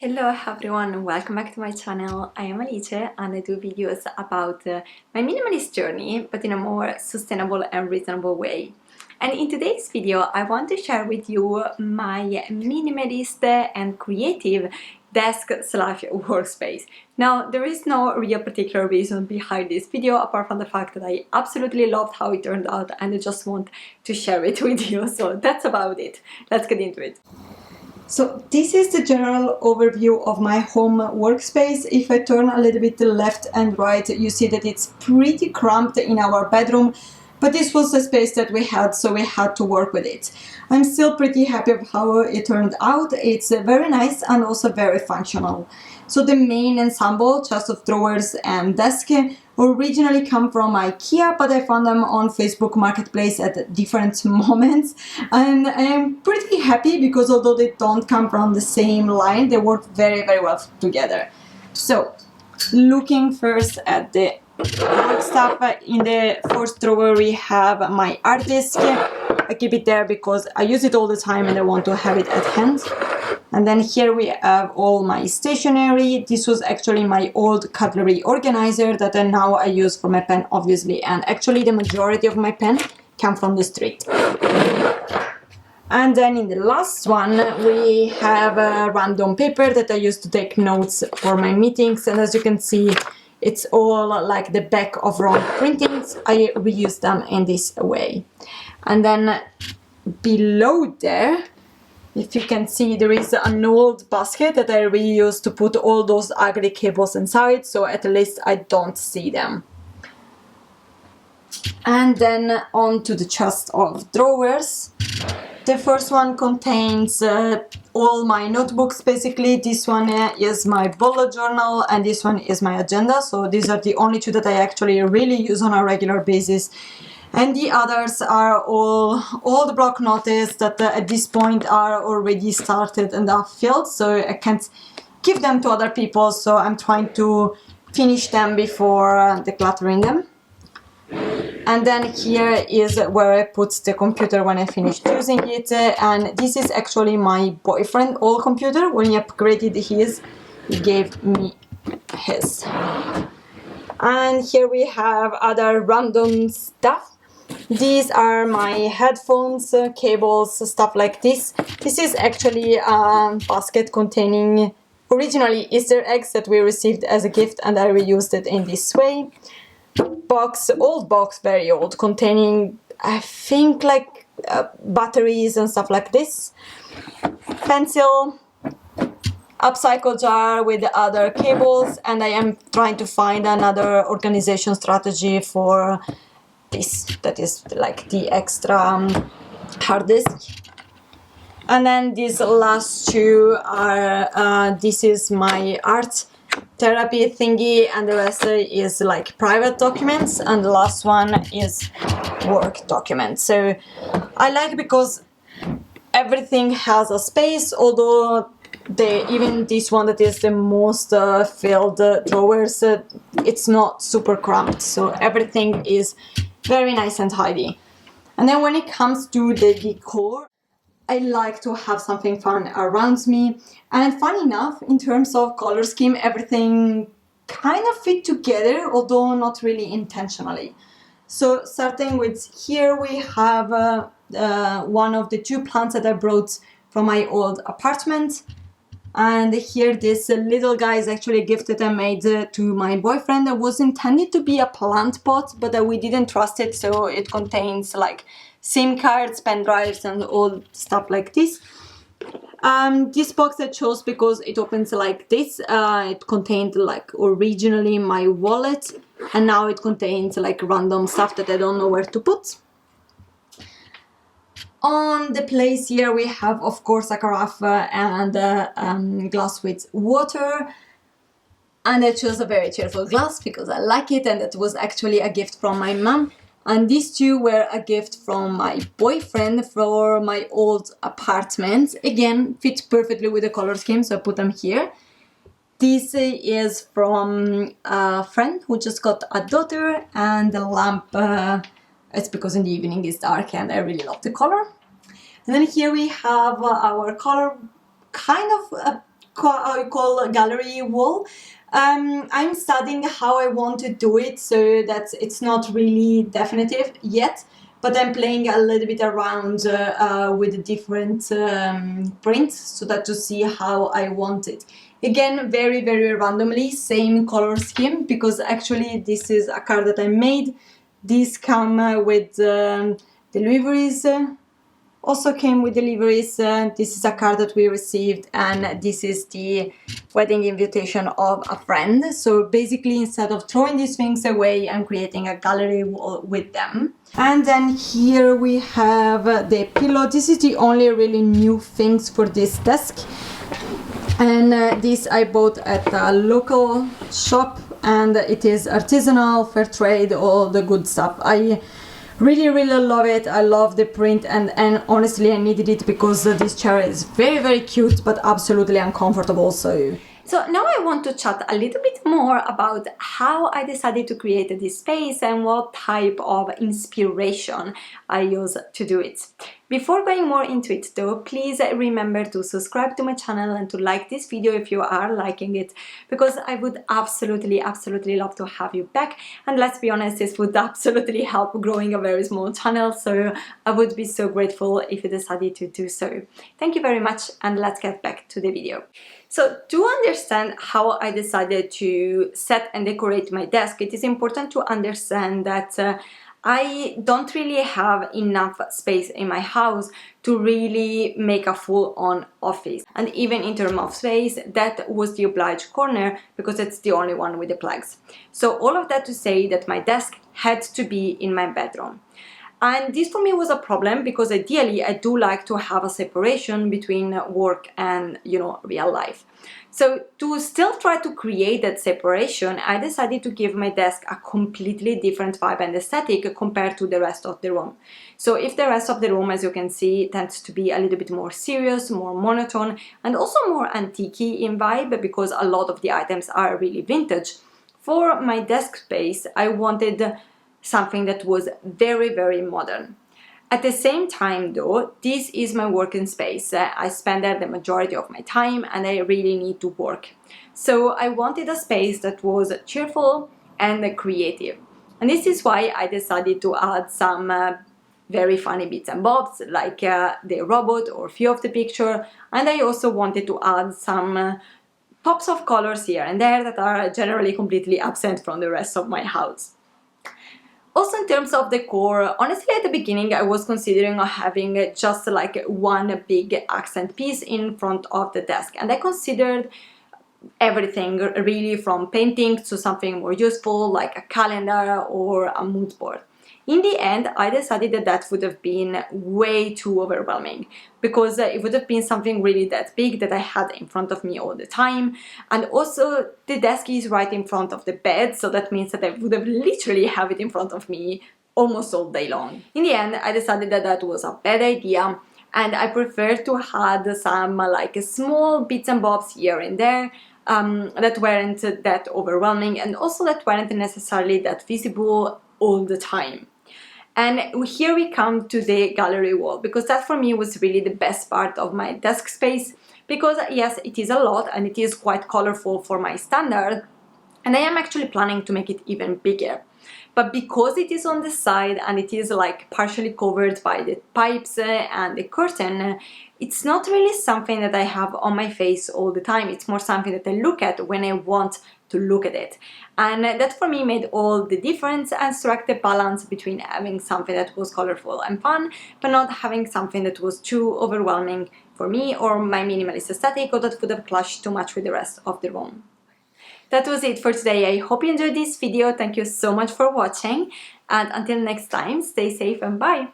Hello everyone, welcome back to my channel. I am Alice and I do videos about my minimalist journey, but in a more sustainable and reasonable way. And in today's video, I want to share with you my minimalist and creative desk/workspace. Now, there is no real particular reason behind this video apart from the fact that I absolutely loved how it turned out and I just want to share it with you. So that's about it. Let's get into it. So this is the general overview of my home workspace. If I turn a little bit left and right, you see that it's pretty cramped in our bedroom, but this was the space that we had, so we had to work with it. I'm still pretty happy with how it turned out. It's very nice and also very functional. So the main ensemble, chest of drawers and desk, originally come from IKEA, but I found them on Facebook Marketplace at different moments. And I'm pretty happy because although they don't come from the same line, they work very, very well together. So, looking first at the work stuff, in the first drawer we have my art disk. I keep it there because I use it all the time and I want to have it at hand. And then here we have all my stationery. This was actually my old cutlery organizer that now I use for my pen, obviously. And actually the majority of my pen come from the street. And then in the last one, we have a random paper that I use to take notes for my meetings. And as you can see, it's all like the back of wrong printings. I reuse them in this way. And then below there, if you can see, there is an old basket that I reuse to put all those ugly cables inside, so at least I don't see them. And then on to the chest of drawers. The first one contains all my notebooks, basically. This one is my bullet journal and this one is my agenda, so these are the only two that I actually really use on a regular basis. And the others are all the block notices that at this point are already started and are filled, so I can't give them to other people, so I'm trying to finish them before decluttering them. And then here is where I put the computer when I finished using it, and this is actually my boyfriend's old computer. When he upgraded his, he gave me his. And here we have other random stuff. These are my headphones, cables, stuff like this. This is actually a basket containing originally Easter eggs that we received as a gift, and I reused it in this way. Old box, very old, containing, I think, like batteries and stuff like this. Pencil, upcycle jar with the other cables, and I am trying to find another organization strategy for this, that is like the extra hard disk. And then these last two are this is my art therapy thingy, and the rest is like private documents, and the last one is work documents. So I like because everything has a space, although even this one that is the most filled drawers, it's not super cramped, so everything is very nice and tidy. And then when it comes to the decor, I like to have something fun around me. And fun enough, in terms of color scheme, everything kind of fit together, although not really intentionally. So starting with here, we have one of the two plants that I brought from my old apartment. And here this little guy is actually a gift that I made to my boyfriend. That was intended to be a plant pot, but we didn't trust it, so it contains like SIM cards, pen drives, and all stuff like this. This box I chose because it opens like this. It contained like originally my wallet, and now it contains like random stuff that I don't know where to put. On the place here we have, of course, a carafe and a glass with water. And I chose a very cheerful glass because I like it, and it was actually a gift from my mom. And these two were a gift from my boyfriend for my old apartment. Again, fit perfectly with the color scheme, so I put them here. This is from a friend who just got a daughter, and the lamp, it's because in the evening it's dark and I really love the color. And then here we have our color kind of call gallery wall. I'm studying how I want to do it, so that it's not really definitive yet, but I'm playing a little bit around with the different prints so that to see how I want it. Again, very randomly, same color scheme, because actually this is a card that I made. These come with deliveries. Also came with deliveries. This is a card that we received, and this is the wedding invitation of a friend. So basically, instead of throwing these things away, I'm creating a gallery wall with them. And then here we have the pillow. This is the only really new things for this desk. And this I bought at a local shop, and it is artisanal, fair trade, all the good stuff. I really love it. I love the print, and honestly I needed it because this chair is very cute but absolutely uncomfortable. So now I want to chat a little bit more about how I decided to create this space and what type of inspiration I use to do it. Before going more into it though, please remember to subscribe to my channel and to like this video if you are liking it, because I would absolutely love to have you back. And let's be honest, this would absolutely help growing a very small channel, so I would be so grateful if you decided to do so. Thank you very much, and let's get back to the video. So to understand how I decided to set and decorate my desk, it is important to understand that I don't really have enough space in my house to really make a full-on office. And even in terms of space, that was the obliged corner because it's the only one with the plugs. So all of that to say that my desk had to be in my bedroom. And this for me was a problem because ideally I do like to have a separation between work and, real life. So to still try to create that separation, I decided to give my desk a completely different vibe and aesthetic compared to the rest of the room. So if the rest of the room, as you can see, tends to be a little bit more serious, more monotone, and also more antique in vibe because a lot of the items are really vintage, for my desk space, I wanted something that was very modern. At the same time though, this is my working space. I spend there the majority of my time and I really need to work. So I wanted a space that was cheerful and creative. And this is why I decided to add some very funny bits and bobs like the robot or few of the picture. And I also wanted to add some pops of colors here and there that are generally completely absent from the rest of my house. Also in terms of decor, honestly at the beginning I was considering having just like one big accent piece in front of the desk, and I considered everything really from painting to something more useful like a calendar or a mood board. In the end, I decided that that would have been way too overwhelming because it would have been something really that big that I had in front of me all the time. And also the desk is right in front of the bed, so that means that I would have literally have it in front of me almost all day long. In the end, I decided that that was a bad idea, and I prefer to add some like small bits and bobs here and there that weren't that overwhelming and also that weren't necessarily that visible all the time. And here we come to the gallery wall, because that for me was really the best part of my desk space, because yes, it is a lot and it is quite colorful for my standard, and I am actually planning to make it even bigger. But because it is on the side and it is like partially covered by the pipes and the curtain, it's not really something that I have on my face all the time. It's more something that I look at when I want to look at it. And that for me made all the difference and struck the balance between having something that was colorful and fun, but not having something that was too overwhelming for me or my minimalist aesthetic, or that would have clashed too much with the rest of the room. That was it for today. I hope you enjoyed this video. Thank you so much for watching, and until next time, stay safe and bye!